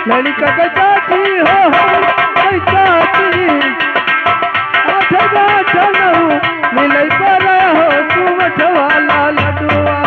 लड़का के चाची हो चाची आठ गाठ नहु मिलै पर हो सुमठ वाला लडुआ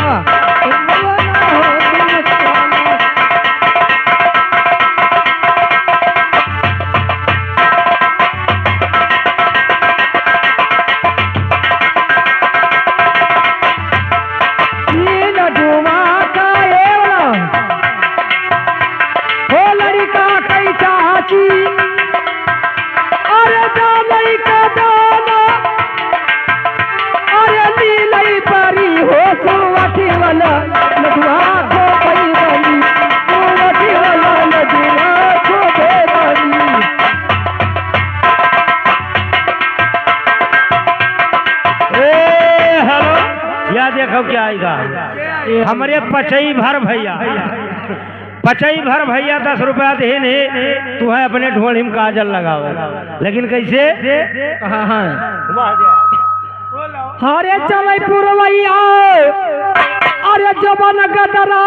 देखो क्या आएगा हमारे पचई भर भैया 10 रुपया देन है तू है अपने ढोली में काजल लगाओ लेकिन कैसे अरे चल पुरवैया अरे जबन गदरा